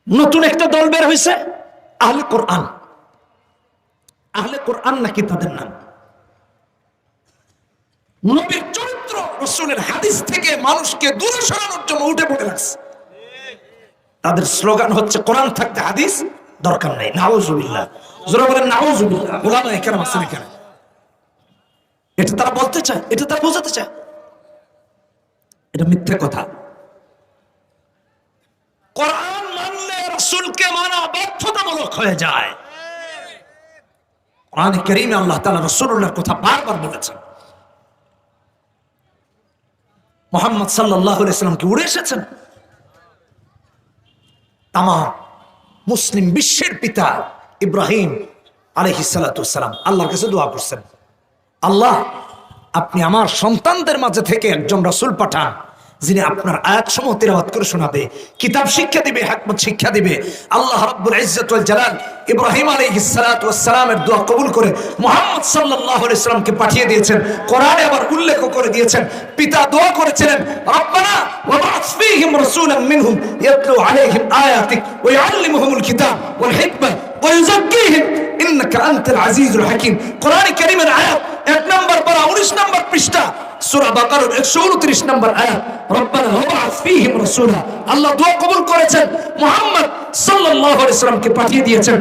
নতুন একটা দল বের হয়েছে, আহলে কোরআন। আহলে কোরআন নাকি তাদের নাম। নবীর চরিত্র, রাসূলের হাদিস থেকে মানুষকে দূরে সরানোর জন্য উঠে পড়ে লাগছে। তাদের স্লোগান হচ্ছে কোরআন থাকতে হাদিস দরকার নাই। নাউজুবিল্লাহ, জোরে বলেন নাউজুবিল্লাহ। ওলামায়ে কেরাম আছেন এখানে, এটা তারা বলতে চায়, এটা তারা বোঝাতে চায়, এটা মিথ্যা কথা। কোরআন মানলে রাসূলকে মানা বাধ্যতামূলক হয়ে যায়। কোরআনে কারীমে আল্লাহ তাআলা রাসূলুল্লাহর কথা বারবার বলেছেন। মুহাম্মদ সাল্লাল্লাহু আলাইহি ওয়াসাল্লাম কি উড়ে এসেছেন? তামাম মুসলিম বিশ্বের পিতা ইব্রাহিম আলাইহিস সালাতু ওয়াস সালাম আল্লাহর কাছে দোয়া করছেন, আল্লাহ আপনি আমার সন্তানদের মাঝে থেকে একজন রাসূল পাঠান, যিনি আপনার আয়াতসমূহ তিলাওয়াত করে শোনাবে, কিতাব শিক্ষা দিবে, হিকমত শিক্ষা দিবে। আল্লাহ রাব্বুল ইজ্জত ওয়াল জালাল ইব্রাহিম আলাইহিস সালাতু ওয়াস সালামের দোয়া কবুল করে মুহাম্মদ সাল্লাল্লাহু আলাইহি ওয়াসাল্লামকে পাঠিয়ে দিয়েছেন। কোরআনে আবার উল্লেখ করে দিয়েছেন, পিতা দোয়া করেছিলেন, রব্বানা ওয়া বা'থ ফীহিম রাসূলাম মিনহুম ইয়াতলু আলাইহিম আয়াতিক ওয়া ইউআল্লিমুহুমুল কিতাব ওয়াল হিকমা ওয়া ইউযাক্কিহিম ইন্নাকা আনতাল আজিজুল হাকীম। কোরআনে কারীমের আয়াত 1 নম্বর পারা 19 নম্বর পৃষ্ঠা সূরা বাকারার 129 নম্বর আয়াত, রব্বানা ওয়া বা'থ ফীহিম রাসূলা। আল্লাহ দোয়া কবুল করেছেন, মুহাম্মদ সাল্লাল্লাহু আলাইহি ওয়াসাল্লামকে পাঠিয়ে দিয়েছেন।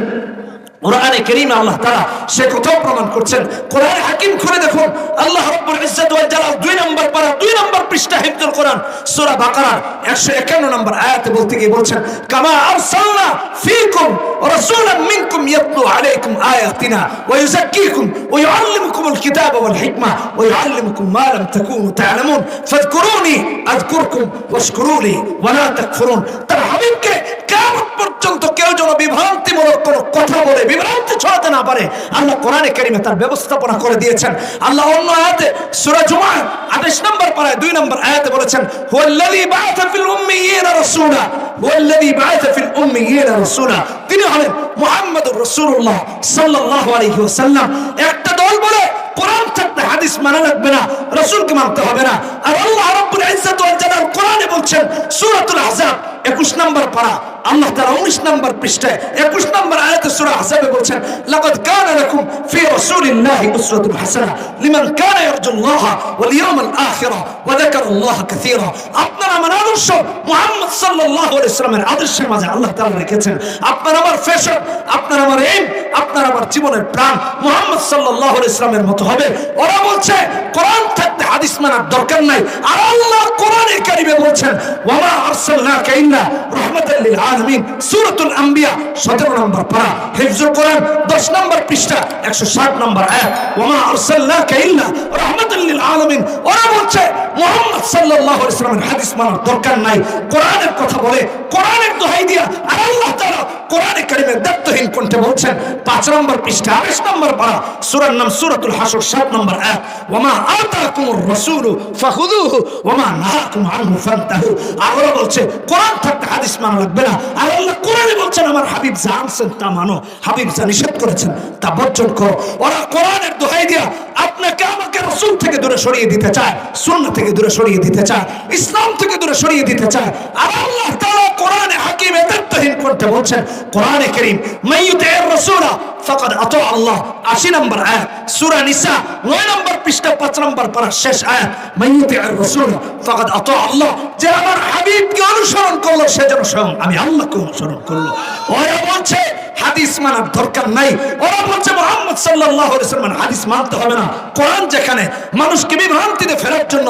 কোরআনে কারীমে আল্লাহ তাআলা সে কথাও প্রমাণ করছেন। কোরআনে হাকিম খুলে দেখুন, আল্লাহ রাব্বুল ইজ্জত ওয়াল জালাল 2 নম্বর পারা 2 নম্বর পৃষ্ঠা হিফজুল কোরআন সূরা বাকারার 151 নম্বর আয়াতে বলতে গিয়ে বলছেন, কামা আরসালনা ফীকুম রাসূলাম মিনকুম ইয়াতলু আলাইকুম আয়াতিনা ওয়া ইউযাক্কিকুম ওয়া ইউআল্লিমুকুমুল কিতাবা ওয়াল হিকমা ওয়া ইউআল্লিমুকুম মা লাম তাকুনু তা'লামুন ফাযকুরুনি আযকুরকুম ওয়াশকুরুলি ওয়া লা তাকফুরুন। তার হাবিবকে কিয়ামত পর্যন্ত কেউ যেন বিভ্রান্তিমূলক কোনো কথা বলে বিভ্রান্তি ছড়াতে না পারে, আল্লাহ কোরআনে কারীমে তার ব্যবস্থাপনা করে দিয়েছেন। আল্লাহ অন্য আয়াতে সূরা জুমআ 28 নম্বর পারায় 2 নম্বর আয়াতে বলেছেন, হুয়াল্লাযী বা'আথা ফিল উম্মিয়িনা রাসূলা হুয়াল্লাযী বা'আথা ফিল উম্মিয়িনা রাসূলা। তিনি হলেন মুহাম্মদুর রাসূলুল্লাহ সাল্লাল্লাহু আলাইহি ওয়াসাল্লাম। একটা দল বলে কোরআন থাকতে হাদিস মানা লাগবে না, রাসূলকে মানতে হবে না। আর আল্লাহ রাব্বুল ইজ্জত ওয়াল জালাল কোরআনে বলছেন সূরাতুল আহজাব 21 নম্বর পারা আল্লাহ তাআলা 19 নম্বর পৃষ্ঠায় 21 নম্বর আয়াতে সূরা আহজাবে বলছেন, লাকাদ কানা লাকুম ফি রাসূলিল্লাহি উসওয়াতুন হাসানাহ লিমান কানা ইয়ারজুল্লাহা ওয়াল ইয়াওমাল আখিরা ওয়া যাকারাল্লাহা কাসীরা। আপনারা আমার আদর্শ মুহাম্মদ সাল্লাল্লাহু আলাইহি ওয়াসাল্লামের আদর্শের মাঝে আল্লাহ তাআলা রেখেছেন। আপনার আমার ফ্যাশন, আপনার আমার এইম, আপনার আমার জীবনের প্রাণ মুহাম্মদ সাল্লাল্লাহু আলাইহি ওয়াসাল্লামের মতো হবে। ওরা বলছে কোরআন থাকতে হাদিস মানার দরকার নাই, আর আল্লাহ কোরআনে কারীমে বলছেন, ওয়া মা আরসালনাকা ইল্লা রাহমাতাল লিল আলামিন। সূরাতুল আম্বিয়া 17 নম্বর পারা হিফজুল কোরআন 10 নম্বর পৃষ্ঠা 160 নম্বর আয়াত, ওয়া মা আরসালনাকা ইল্লা রাহমাতাল লিল আলামিন। ওরা বলছে মুহাম্মদ সাল্লাল্লাহু আলাইহি ওয়াসাল্লামের হাদিস মানার দরকার নাই, কোরআনের কথা বলে, কোরআনের দোহাই দিয়া। আর আল্লাহ তাআলা কোরআনে কারীমে দায়িত্বহীন কণ্ঠে বলছেন 5 নম্বর পৃষ্ঠা 28 নম্বর পারা সূরার নাম সূরাতুল হাসর 7 নম্বর আয়াত, ওয়া মা আতাকুমুর রাসূলু ফাখুযুহু ওয়া মা নাহাকুম আনহু ফান্তাহু। আল্লাহ বলছে কোরআন থাকতে হাদিস মানা লাগবে না, আর আল্লাহ কোরআনে বলছেন আমার হাবিব যা আনছেন তা মানো, হাবিব যা নিষেধ করেছেন তা বর্জন করো। ওরা কোরআনের দোহাই দিয়া আপনাকে আমাকে রাসূল থেকে দূরে সরিয়ে দিতে চায়, সুন্নাহ থেকে দূরে সরিয়ে দিতে চায়, ইসলাম থেকে দূরে সরিয়ে দিতে চায়। আর আল্লাহ তাআলা কোরআনে হাকিমে দায়িত্বহীন করতে বলছেন, কোরআনে কারীম মাইয়ুতির রাসূলা ফাকাদ আতা আল্লাহ 80 নম্বর আয়াত সূরা নিসা 9 নম্বর পৃষ্ঠা 5 নম্বর পারা শেষ আয়াত, মাইয়ুতির রাসূলা ফাকাদ আতা আল্লাহ। যে আমার হাবিবকে অনুসরণ করলো সে যেন স্বয়ং আমি আল্লাহকে অনুসরণ করলো। ওরা বলছে হাদিস মানার দরকার নাই, ওরা বলছে মুহাম্মদ সাল্লাল্লাহু আলাইহি ওয়াসাল্লাম হাদিস মানতে হবে না, কোরআন যেখানে মানুষকে বিভ্রান্তিতে ফেরার জন্য।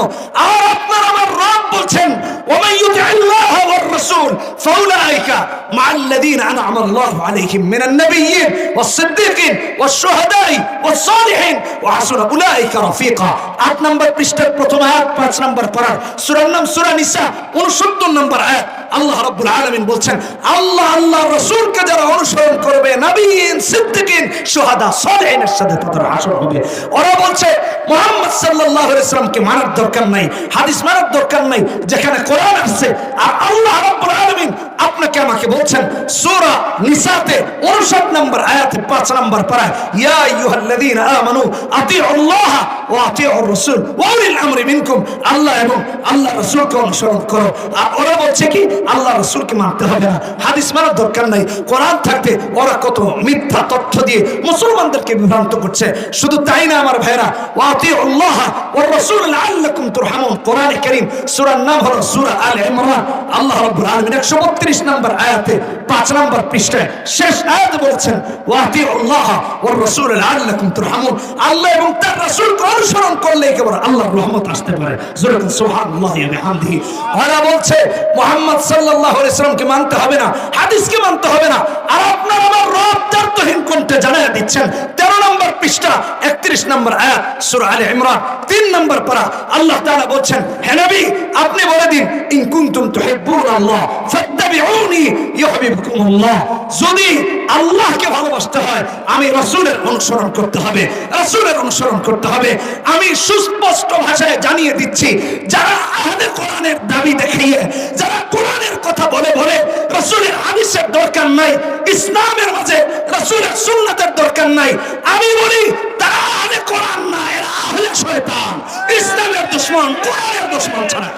আর আপনার আমার রব বলছেন, ওয়া মান ইউতি'আল্লাহ ওয়ার রাসূল ফাউলাইকা মা'আল্লাযীনা আন'আমা আল্লাহু আলাইহিম মিনান নাবিয়্যিন ওয়াস সিদ্দীকিন ওয়াশ শুহাদাই ওয়াস সালিহিন ওয়া হাসুনা উলাইকা রাফিকা। 8 নম্বর পৃষ্ঠার প্রথম আয়াত 5 নম্বর পারা সূরার নাম সূরা নিসা 69 নম্বর আয়াত, আল্লাহ রাব্বুল আলামিন বলছেন, আল্লাহ আল্লাহর রাসূলকে যারা অনুসরণ করবে, নবীন, সিদ্দিকিন, শুহাদা, সালেহিনের সাথে তাদের হাসর হবে। ওরা বলছে মুহাম্মদ সাল্লাল্লাহু আলাইহি ওয়াসাল্লামকে মানার দরকার নাই, হাদিস মানার দরকার নাই, যেখানে কোরআন আছে। আর আল্লাহ রাব্বুল আলামিন আপনাকে আমাকে আমাকে বলছেন সূরা নিসাতে 59 নম্বর আয়াতে 5 নম্বর পারায়, ইয়া আইয়ুহাল্লাযীনা আমানু আতিউল্লাহ ওয়া আতিউর রাসূল ওয়া উলিল আমরি মিনকুম, আল্লাহ এবং আল্লাহ রাসূলকে অনুসরণ করো। আর ওরা বলছে কি আল্লাহ রাসূলকে মানতে হবে না, হাদিস মানার দরকার নাই, কোরআন থাকতে ওরা কত মিথ্যা তথ্য দিয়ে মুসলমানদেরকে বিভ্রান্ত করছে। শুধু তাই না আমার ভাইরা, ওয়া আতিউল্লাহ ওয়া রাসূল লাআল্লাকুম তুরহামুন, কোরআনে কারীম সূরার নাম হলো সূরা আলে ইমরান। আল্লাহ রাব্বুল আলামিন 132 নম্বর আয়াতে 5 নম্বর পৃষ্ঠায় শেষ আয়াত বলছেন ওয়া আতিউল্লাহ ওয়া রাসূল লাআল্লাকুম তুরহামুন, আল্লাহ এবং তার রাসূলকে অনুসরণ করলে কেবল আল্লাহর রহমত আসতে পারে। জোরে সুবহানাল্লাহি ওয়া বিহামদিহি। ওরা বলছে মুহাম্মদ সাল্লাল্লাহু আলাইহি ওয়াসাল্লামকে মানতে হবে না, হাদিসকে মানতে হবে না। আর আপনার আমার রব তারতহীন কোনটা জানায়া দিচ্ছেন 13 নম্বর পৃষ্ঠা 31 নম্বর আয়াত সূরা আলে ইমরান 3 নম্বর পারা। আল্লাহ তাআলা বলছেন হে নবী আপনি বলে দিন ইন কুনতুম তুহিব্বুনাল্লাহ ফাত্তাবিউনি ইউহিব্বুকুমুল্লাহ, যদি আল্লাহকে ভালোবাসতে হয় আমি রাসূলের অনুসরণ করতে হবে, রাসূলের অনুসরণ করতে হবে। আমি সুস্পষ্ট ভাষায় জানিয়ে দিচ্ছি, যারা আহলে কোরআনের দাবি দেখিয়ে, যারা কোরআনের কথা বলে বলে রাসূলের হাদিসের দরকার নাই, ইসলামের মাঝে রাসূলের সুন্নাতের দরকার নাই, আমি বলি তারা আহলে কোরআন না, এরা আহলে শয়তান, ইসলামের দুশমন, কোরআনের দুশমন ছাড়া।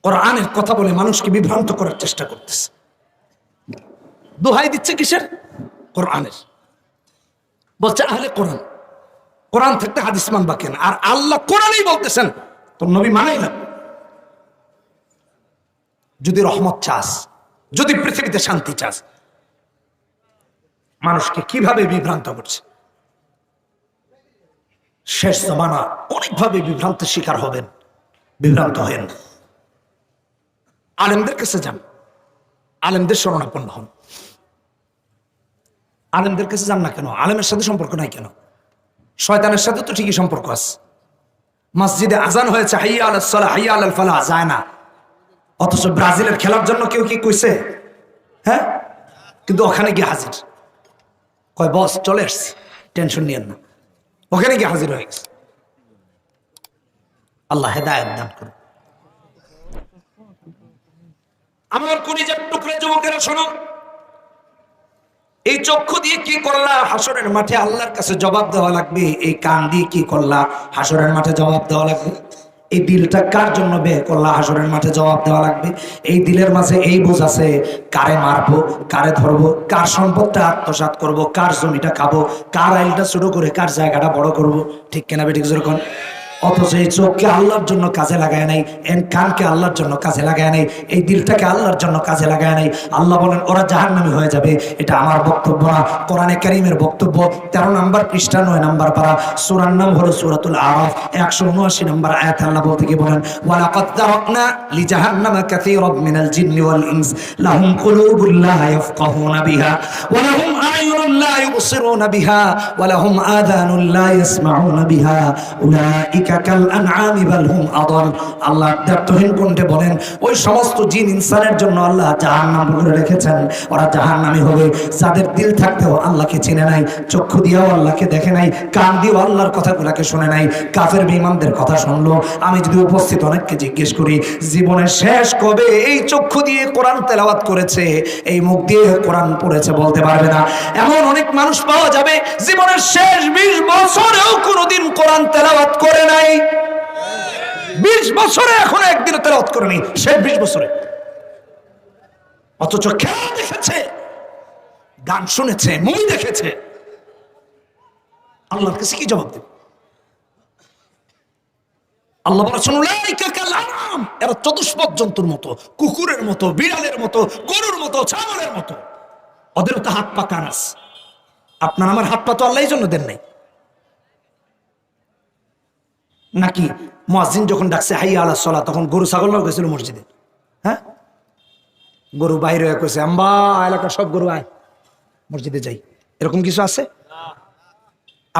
কোরআনের কথা বলে মানুষকে বিভ্রান্ত করার চেষ্টা করতেছে, দোহাই দিচ্ছে কিসের? কোরআনের। বলছে আহলে কোরআন, কোরআন থাকতে হাদিস মানবা কেন? আর আল্লাহ কোরআনেই বলতেছেন তোর নবী মানেই না। যদি রহমত চাস, যদি পৃথিবীতে শান্তি চাস, মানুষকে কিভাবে বিভ্রান্ত করছে। শেষ জমানা অনেকভাবে বিভ্রান্তের শিকার হবেন, বিভ্রান্ত হবেন। আলেমদের কাছে যান, আলেমদের শরণাপন্ন হন। আলেমদের কাছে যান না কেন? আলেমের সাথে সম্পর্ক নাই কেন? শয়তানের সাথে তো ঠিকই সম্পর্ক আছে। মসজিদে আজান হয়েছে হাইয়া আলাস সালাহ হাইয়া আলাল ফালাহ, যায় না। অথচ ব্রাজিলের খেলার জন্য কেউ কি কইছে? হ্যাঁ, কিন্তু ওখানে গিয়ে হাজির, কয় বস চলে আসছি, টেনশন নিয়েন না, ওখানে গিয়ে হাজির হয়ে গেছে। আল্লাহ হেদায়েত দান করুন। আমার কলিজার টুকরা যুবকেরা শোনো, এই চক্ষু দিয়ে কি করলা হাসরের মাঠে আল্লাহর কাছে জবাব দেওয়া লাগবে। এই কান দিয়ে কি করলা হাসরের মাঠে জবাব দেওয়া লাগবে। এই দিলটা কার জন্য ব্যয় করলা হাসরের মাঠে জবাব দেওয়া লাগবে। এই দিলের মাঝে এই বোঝ আছে, কারে মারবো, কারে ধরবো, কার সম্পদটা আত্মসাৎ করব, কার জমিটা খাবো, কার আইলটা ছোট করে কার জায়গাটা বড় করব। ঠিক কেনা বেঠিক যেরকম? অথচ এই চোখকে আল্লাহর জন্য কাজে লাগায় নাই, এন কানকে আল্লাহর জন্য কাজে লাগায় নাই, এই দিলটাকে আল্লাহর জন্য কাজে লাগায় নাই। আল্লাহ বলেন ওরা জাহান্নামী হয়ে যাবে। এটা আমার বক্তব্য না, কোরআনে কারীমের বক্তব্য। 13 নম্বর পৃষ্ঠা 9 নম্বর পারা, সূরার নাম হলো সূরাতুল আরাফ, 179 নম্বর আয়াত। আল্লাহ বলতে কি বলেন? ওয়ালাকাদ যারাকনা লিজাহান্নামা কাসীরাম মিনাল জিন্নি ওয়াল ইনস লাহুম কুলুবুন লা ইয়াফকাহুনা বিহা ওয়া লাহুম আ'য়ুনুন লা ইউবসিরুনা বিহা ওয়া লাহুম আযানুন লা ইয়াসমাউনা বিহা উলাইকা কাল আনআমি বাল হুম আদাল। আল্লাহ দায়িত্বহীন কণ্ঠে বলেন ওই সমস্ত জিন ইনসানের জন্য আল্লাহ জাহান্নাম করে রেখেছেন। ওরা জাহান্নামী হবে যাদের দিল থাকতেও আল্লাহকে চিনে নাই, চক্ষু দিয়েও আল্লাহকে দেখে নাই, কান দিয়েও আল্লাহর কথাগুলোকে শুনে নাই। কাফের বেঈমানদের কথা শুনলো। আমি যদি উপস্থিত অনেককে জিজ্ঞেস করি জীবনের শেষ কবে এই চক্ষু দিয়ে কোরআন তেলাওয়াত করেছে, এই মুখ দিয়ে কোরআন পড়েছে, বলতে পারবে না। এমন অনেক মানুষ পাওয়া যাবে জীবনের শেষ 20 বছরেও কোনোদিন কোরআন তেলাওয়াত করে নাই। 20 বছরে এখনো একদিনও তেলাওয়াত করেনি, শেষ 20 বছরে। অথচ খেলা দেখেছে, গান শুনেছে, মুভি দেখেছে। আল্লাহর কাছে কি জবাব দেবে? আল্লাহ বলেছেন উলাইকা কাল আনআম, এরা চতুষ্পদ জন্তুর মতো, কুকুরের মতো, বিড়ালের মতো, গরুর মতো, ছাগলের মতো। ওদেরও তো হাত পা কান আছে। আপনার আমার হাত পা তো আল্লাহর জন্য দেন নাই নাকি? মুয়াজ্জিন যখন ডাকছে হাইয়া আলাস সালাহ, তখন গরু ছাগলরাও গেছিল মসজিদে। হ্যাঁ, গরু বাইরে হয়ে কইছে আম্বা এলাকার সব গরু আয় মসজিদে যাই, এরকম কিছু আছে?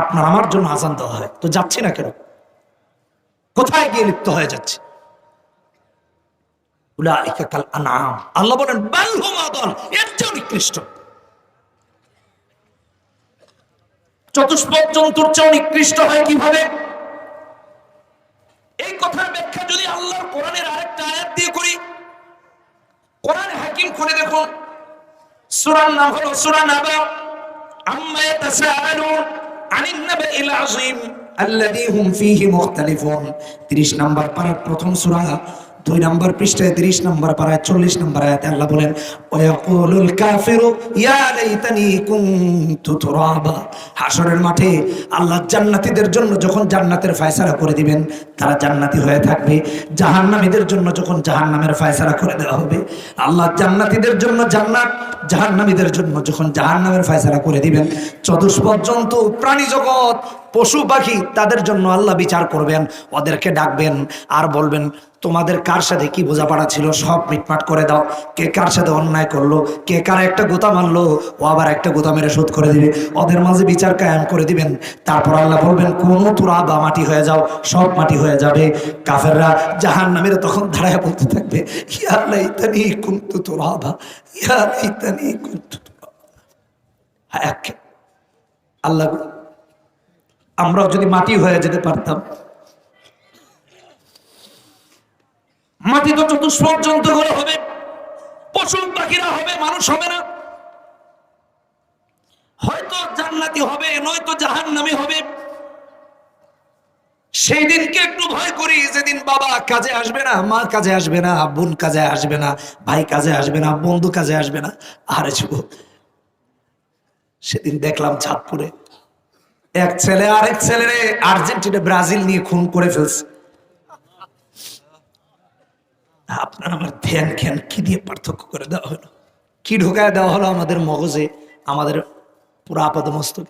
আপনার আমার জন্য আজান দেওয়া হয়, তো যাচ্ছি না কেন? কোথায় গিয়ে লিপ্ত হয়ে যাচ্ছে? উলাইকা কাল আনআম, আল্লাহ বলেন বাল হুম আদাল, এর চেয়ে নিকৃষ্ট। চতুষ্পদ জন্তুর চেয়ে নিকৃষ্ট হয় কিভাবে? এই কথার ব্যাখ্যা যদি আল্লাহর কোরআনের আরেকটা আয়াত দিয়ে করি, করে দেখুন, সূরার নাম হলো সূরা নাবা। আম্মা ইয়াতাসাআলুন আনিন নাবাইল আযীম আল্লাযী হুম ফীহি মুখতালিফুন। 30 নম্বর পারার প্রথম সূরা, 2 নম্বর পৃষ্ঠায় 30 নম্বর পারায় 40 নম্বর আয়াতে আল্লাহ বলেন, ওয়ায়াকুলুল কাফিরু ইয়া লাইতানি কুনতু তুরাবা। হাশরের মাঠে আল্লাহ জান্নাতীদের জন্য যখন জান্নাতের ফয়সালা করে দিবেন, তারা জান্নাতি হয়ে থাকবে। জাহান্নামীদের জন্য যখন জাহান্নামের ফয়সালা করে দেওয়া হবে, আল্লাহ জান্নাতীদের জন্য জান্নাত, জাহান্নামীদের জন্য যখন জাহান্নামের ফয়সালা করে দিবেন, চতুষ্পদ জন্তু, প্রাণী জগৎ, পশু পাখি, তাদের জন্য আল্লাহ বিচার করবেন। ওদেরকে ডাকবেন আর বলবেন, তোমাদের কার সাথে কি বোঝাপড়া ছিল সব মিটমাট করে দাও। কে কার সাথে অন্যায় করলো, কে কার একটা গোতা মারলো, ও আবার একটা গোতা মেরে শোধ করে দিবে। ওদের মাঝে বিচার কায়েম করে দিবেন। তারপর আল্লাহ বলবেন, কোন তুরাবা, মাটি হয়ে যাও, সব মাটি হয়ে যাবে। কাফেররা, জাহান্নামীরা তখন দাঁড়ায় বলতে থাকবে, ইয়া লাইতানি কুনতু তুরাবা, ইয়া লাইতানি কুনতু তুরাবা। হ্যাঁ, আল্লাহ, আমরাও যদি মাটি হয়ে যেতে পারতাম। মাটি তো চতুষ্পদ জন্তুগুলো হবে, পশু পাখিরা হবে, মানুষ হবে না। হয়তো জান্নাতি হবে, নয়তো জাহান্নামী হবে। সেই দিনকে একটু ভয় করি, যেদিন বাবা কাজে আসবে না, মা কাজে আসবে না, বোন কাজে আসবে না, ভাই কাজে আসবে না, বন্ধু কাজে আসবে না। আরে যুবক, সেদিন দেখলাম চাঁদপুরে এক ছেলে আরেক ছেলেরে আর্জেন্টিনা ব্রাজিল নিয়ে খুন করে ফেলছে। আপনার আমার ধ্যান খ্যান কি দিয়ে পার্থক্য করে দেওয়া হলো, কি ঢোকায় দেওয়া হলো আমাদের মগজে, আমাদের পুরো আপাদমস্তক।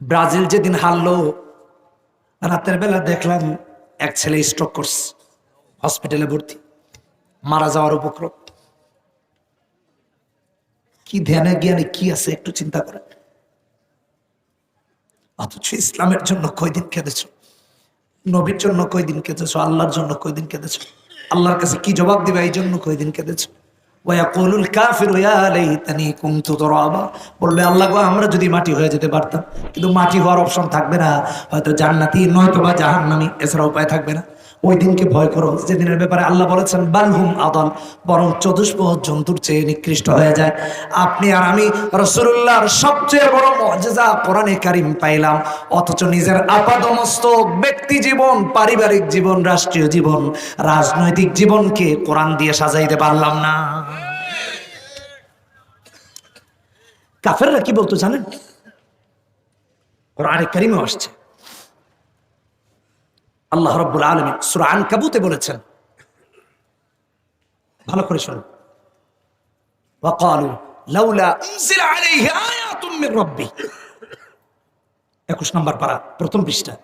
ব্রাজিল যেদিন হারলো, রাতের বেলা দেখলাম এক ছেলে স্ট্রোক করছে, হসপিটালে ভর্তি, মারা যাওয়ার উপক্রম। কি ধ্যানে জ্ঞানে কি আছে একটু চিন্তা করেন। অথচ ইসলামের জন্য কয়দিন কেঁদেছ, নবীর জন্য কয়দিন কেঁদেছ, আল্লাহর জন্য কয়দিন কেঁদেছ, আল্লাহর কাছে কি জবাব দিবা এই জন্য কয়দিন কেঁদেছ। ওয়ায়াকুলুল কাফিরু ইয়া লাইতানি কুনতু তুরাবা, বলবে আল্লাহ গো, আমরা যদি মাটি হয়ে যেতে পারতাম। কিন্তু মাটি হওয়ার অপশন থাকবে না, হয়তো জান্নাতি নয়তো বা জাহান্নামী, এছাড়া উপায় থাকবে না। ওই দিনকে ভয় করো, যেদিনের ব্যাপারে আল্লাহ বলেছেন বালহুম আদাল, বরং চতুষ্পদ জন্তুর চেয়ে নিকৃষ্ট হয়ে যায়। আপনি আর আমি রাসূলুল্লাহর সবচেয়ে বড় মুআজিজা কোরআনে কারীম পাইলাম, অথচ নিজের আপাদমস্তক ব্যক্তি জীবন, পারিবারিক জীবন, রাষ্ট্রীয় জীবন, রাজনৈতিক জীবনকে কোরআন দিয়ে সাজাইতে পারলাম না। কাফেররা কি বলতো জানেন? কোরআনে কারীমে আসছে, আল্লাহ রাব্বুল আলামিন সূরা আনকাবুতে বলেছেন, ভালো করে শুনুন, ওয়াকালু লাউলা উনজিলা আলাইহি আয়াতুম মির রাব্বি, 21 নম্বর পারা, প্রথম পৃষ্ঠা।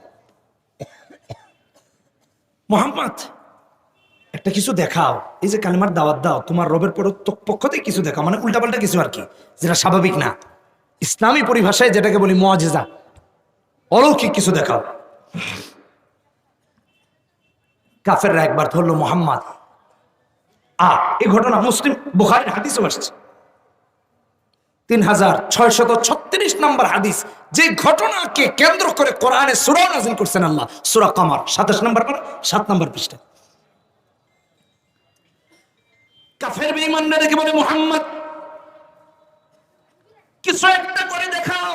মুহাম্মদ, একটা কিছু দেখাও, এই যে কালিমার দাওয়াত দাও, তোমার রবের পক্ষ থেকে কিছু দেখাও, মানে উল্টাপাল্টা কিছু আর কি, যেটা স্বাভাবিক না। ইসলামী পরিভাষায় যেটাকে বলি মুআজিজা, অলৌকিক কিছু দেখাও। কাফেররা একবার ধরলো মুহাম্মদ। এই ঘটনা মুসলিম বুখারীর হাদিসে আসছে, 3636 নম্বর হাদিস। যে ঘটনাকে কেন্দ্র করে কোরআনে সূরা নাযিল করছেন আল্লাহ, সূরা কমর 27 নম্বর পারা, 7 নম্বর পৃষ্ঠা। কাফের বেঈমানরা দেখে বলে, মুহাম্মদ কিছু একটা করে দেখাও,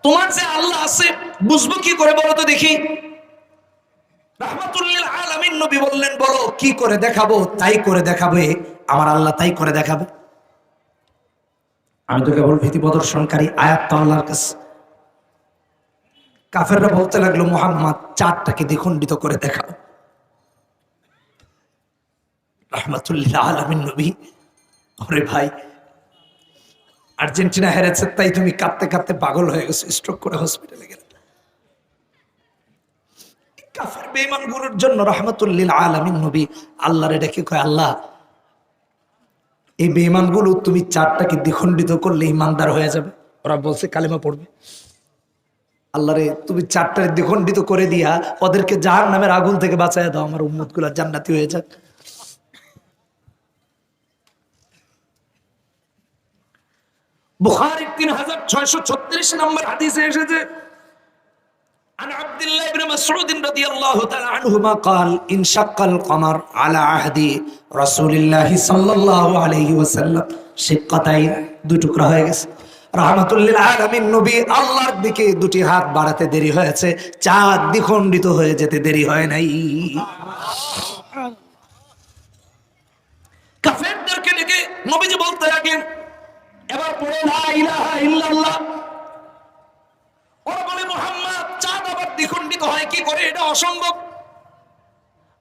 তোমার যে আল্লাহ আছে বুঝবো কি করে বলো তো দেখি। রাহমাতুল লিল আলামিন নবী বললেন, বলো কি করে দেখাবো? তাই করে দেখাবে আমার আল্লাহ, তাই করে দেখাবে। আমি তো কেবল ভীতি প্রদর্শনকারী আয়াত তো আল্লাহর কাছে। কাফেররা বলতে লাগলো, মুহাম্মদ চাঁদটাকে দ্বিখণ্ডিত করে দেখাও। রাহমাতুল লিল আলামিন নবী, ওরে ভাই, আর্জেন্টিনা হেরেছে তাই তুমি কাঁদতে কাঁদতে পাগল হয়ে গেছো, স্ট্রোক করে হসপিটালে গেলে। কাফের বেঈমানগুলোর জন্য রাহমাতুল লিল আলামিন নবী আল্লাহরে ডেকে কয়, আল্লাহ এই বেঈমানগুলো তুমি চারটাকে দ্বিখণ্ডিত করলে ইমানদার হয়ে যাবে। ওরা বলছে কালেমা পড়বে। আল্লাহরে তুমি চারটারে দ্বিখণ্ডিত করে দিয়া ওদেরকে জাহান্নামের আগুন থেকে বাঁচায় দাও, আমার উম্মতগুলো জান্নাতি হয়ে যাক। বুখারীর 3636 নম্বর হাদিসে এসেছে, عن عبد الله بن مسعود رضي الله تعالى عنهما قال انشق القمر على عهد رسول الله صلى الله عليه وسلم شقتين দুই টুকরা হয়ে গেছে রাহমাতুল লিল আলামিন নবী আল্লাহর দিকে দুটি হাত বাড়াতে দেরি হয়েছে চাঁদ দ্বিখণ্ডিত হয়ে যেতে দেরি হয় নাই কাফেরদেরকে ডেকে নবীজি বলতে লাগলেন এবার পড়ে লা ইলাহা ইল্লাল্লাহ ওরা বলে মুহাম্মদ চাঁদ আবার দ্বিখণ্ডিত হয় কি করে এটা অসম্ভব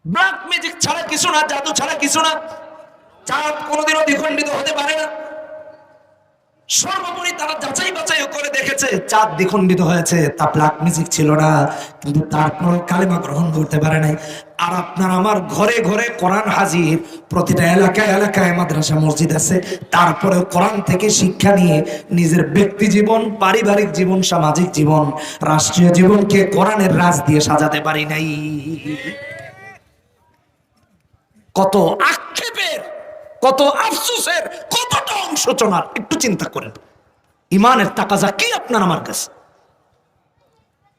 ব্ল্যাক ম্যাজিক ছাড়া কিছু না জাদু ছাড়া কিছু না চাঁদ কোনোদিনও দ্বিখণ্ডিত হতে পারে না সর্বোপরি তারা যাচাই বাছাই করে দেখেছে চাঁদ দ্বিখণ্ডিত হয়েছে তা ব্ল্যাক ম্যাজিক ছিল না কিন্তু তারপর কালেমা গ্রহণ করতে পারে নাই আর আপনার আমার ঘরে ঘরে কোরআন হাজির প্রতিটা এলাকায় এলাকায় মাদ্রাসা মসজিদ আছে তারপরে কোরআন থেকে শিক্ষা নিয়ে নিজের ব্যক্তি জীবন পারিবারিক জীবন সামাজিক জীবন রাষ্ট্রীয় জীবনকে কোরআনের রাজ দিয়ে সাজাতে পারি নাই কত আক্ষেপের কত আফসোসের কতটা অংশচনার একটু চিন্তা করেন ইমানের তাকাজা কি আপনার আমার কাছে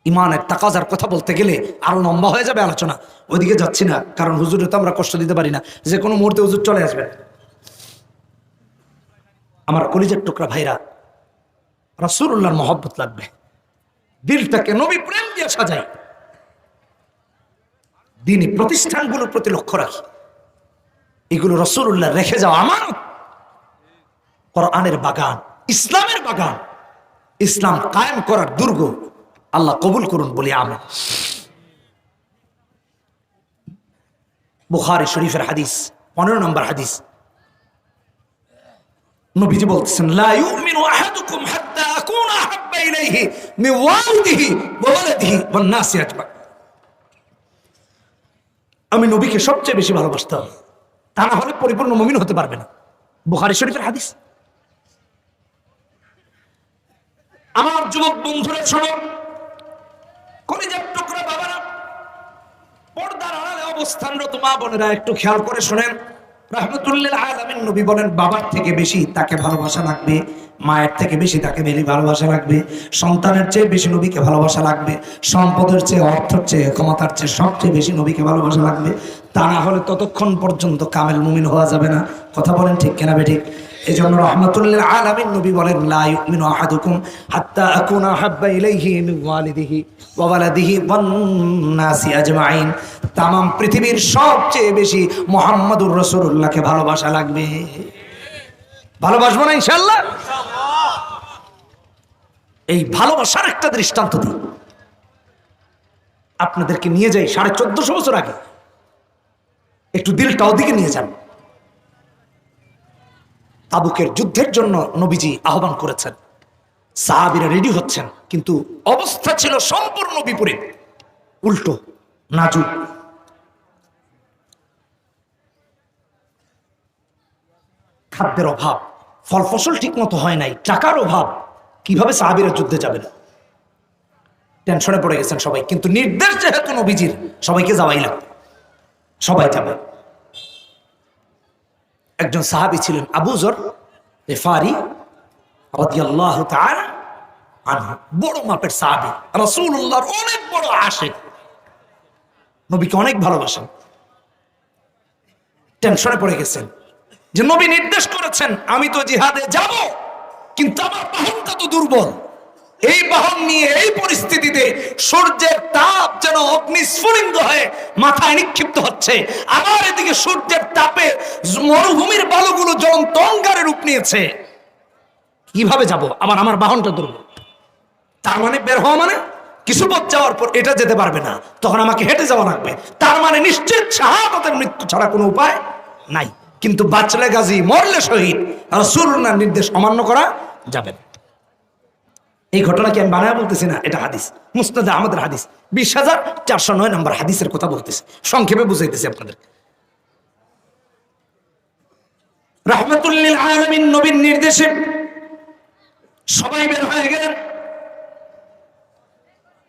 ইমানের তাকাজার কথা বলতে গেলে আরো লম্বা হয়ে যাবে আলোচনা ওইদিকে যাচ্ছি না কারণ হুজুরে তো আমরা কষ্ট দিতে পারি না যে কোনো মুহূর্তে হুজুর চলে আসবে আমার কলিজার টুকরা ভাইরা রাসূলুল্লাহর মহব্বত লাগবে দিলটাকে নবী প্রেম দিয়ে সাজাই দ্বীনি প্রতিষ্ঠানগুলোর প্রতি লক্ষ্য রাখি এগুলো রাসূলুল্লাহ রেখে যাওয়া আমানত কোরআনের বাগান ইসলামের বাগান ইসলাম কায়েম করার দুর্গ আল্লাহ কবুল করুন বলি আমিন বুখারী শরীফের হাদিস 15 নম্বর হাদিস নবীজি বলতেছেন লা ইউমিনু আহাদুকুম হাত্তা আকুনা আহাব্বা ইলাইহি মিন ওয়ালিদিহি ওয়া ওয়ালাদিহি ওয়ান নাসি আজমা আমি নবীকে সবচেয়ে বেশি ভালোবাসতাম তা না হলে পরিপূর্ণ মুমিন হতে পারবে না বুখারী শরীফের হাদিস আমার যুবক বন্ধুরা শোনো কলিজার টুকরা বাবারা পর্দার আড়ালে অবস্থানরত মা বোনেরা একটু খেয়াল করে শুনেন রাহমাতুল লিল আলামিন নবী বলেন বাবার থেকে বেশি তাকে ভালোবাসা লাগবে মায়ের থেকে বেশি তাকে বেশি ভালোবাসা লাগবে সন্তানের চেয়ে বেশি নবীকে ভালোবাসা লাগবে সম্পদের চেয়ে অর্থের চেয়ে ক্ষমতার চেয়ে সবচেয়ে বেশি নবীকে ভালোবাসা লাগবে তা না হলে ততক্ষণ পর্যন্ত কামেল মুমিন হওয়া যাবে না কথা বলেন ঠিক কিনা বেঠিক এজন্য রাহমাতুল লিল আলামিন নবী বলেন লা ইউমিনু আহাদুকুম হাত্তা আকুনা আহাব্বা ইলাইহি মিন ওয়ালিদিহি ওয়া ওয়ালাদিহি ওয়ান নাসি আজমাইন तमाम পৃথিবীর সবচেয়ে বেশি মুহাম্মদুর রাসূলুল্লাহকে ভালোবাসা লাগবে ভালোবাসবো না ইনশাআল্লাহ এই ভালোবাসার একটা দৃষ্টান্ত দিই আপনাদেরকে নিয়ে যাই 1450 বছর আগে একটু দিলটা ওদিকে নিয়ে যান তাবুকের যুদ্ধের জন্য নবীজি আহ্বান করেছেন সাহাবীরা রেডি হচ্ছেন কিন্তু অবস্থা ছিল সম্পূর্ণ বিপরীত উল্টো নাজুক খাদ্যের অভাব ফল ফসল ঠিক মতো হয় নাই টাকার অভাব কিভাবে সাহাবীরা যুদ্ধে যাবেন টেনশনে পড়ে গেছেন সবাই কিন্তু নির্দেশ যেহেতু নবীজির সবাইকে যাওয়াই লাগবে সবাই যাবে একজন সাহাবী ছিলেন আবু যর গিফারি রাদিয়াল্লাহু তাআলা আনহু বড় মাপের সাহাবী রাসূলুল্লাহর অনেক বড় আশিক নবীকে অনেক ভালোবাসেন টেনশনে পড়ে গেছেন যে নবী নির্দেশ করেছেন আমি তো জিহাদে যাব কিন্তু আমার বাহনটা তো দুর্বল এই বাহন নিয়ে এই পরিস্থিতিতে সূর্যের তাপ যেন অগ্নিস্ফুলিঙ্গ হয়ে মাথায় নিক্ষিপ্ত হচ্ছে আমার এদিকে সূর্যের তাপে মরুভূমির বালুগুলো জ্বলন্ত অঙ্গারে রূপ নিয়েছে কিভাবে যাব আবার আমার বাহনটা দুর্বল তার মানে বের হওয়া মানে কিছু পথ যাওয়ার পর এটা যেতে পারবে না তখন আমাকে হেঁটে যাওয়া লাগবে তার মানে নিশ্চিত শাহাদাতের মৃত্যু ছাড়া কোনো উপায় নাই কিন্তু বাঁচলে গাজী মরলে শহীদ রাসূলুল্লাহর নির্দেশ অমান্য করা যাবে না এই ঘটনা কি আমি বানায় বলতেছি না এটা হাদিস মুসনাদ আহমদের হাদিস 20409 নম্বর হাদিসের কথা বলতেছি সংক্ষেপে বুঝাইতেছি আপনাদের রাহমাতুল লিল আলামিন নবীর নির্দেশে সবাই বের হয়ে গেলেন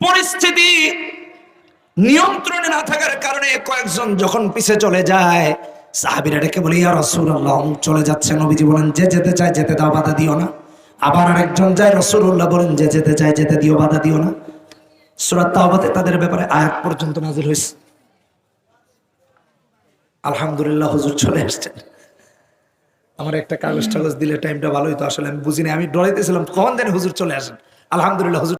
পরিস্থিতি নিয়ন্ত্রণে না থাকার কারণে কয়েকজন যখন পিছে চলে যায় সাহাবীরা ডেকে বলে ইয়া রাসূলুল্লাহ চলে যাচ্ছে নবীজি বলেন যে যেতে চায় যেতে দাও বাধা দিও না আবার আরেকজন যায় রাসূলুল্লাহ বলেন যে যেতে চায় যেতে দিও বাধা দিও না সূরা তাওবাতে তাদের ব্যাপারে আয়াত পর্যন্ত নাযিল হয়েছে। আলহামদুলিল্লাহ হুজুর চলে আসছেন। আমার একটা কাগজ টাগজ দিলে টাইমটা ভালো হইতো, আসলে আমি বুঝিনি, আমি ডরাইতেছিলাম কখন জানি হুজুর চলে আসেন। আলহামদুলিল্লাহ হুজুর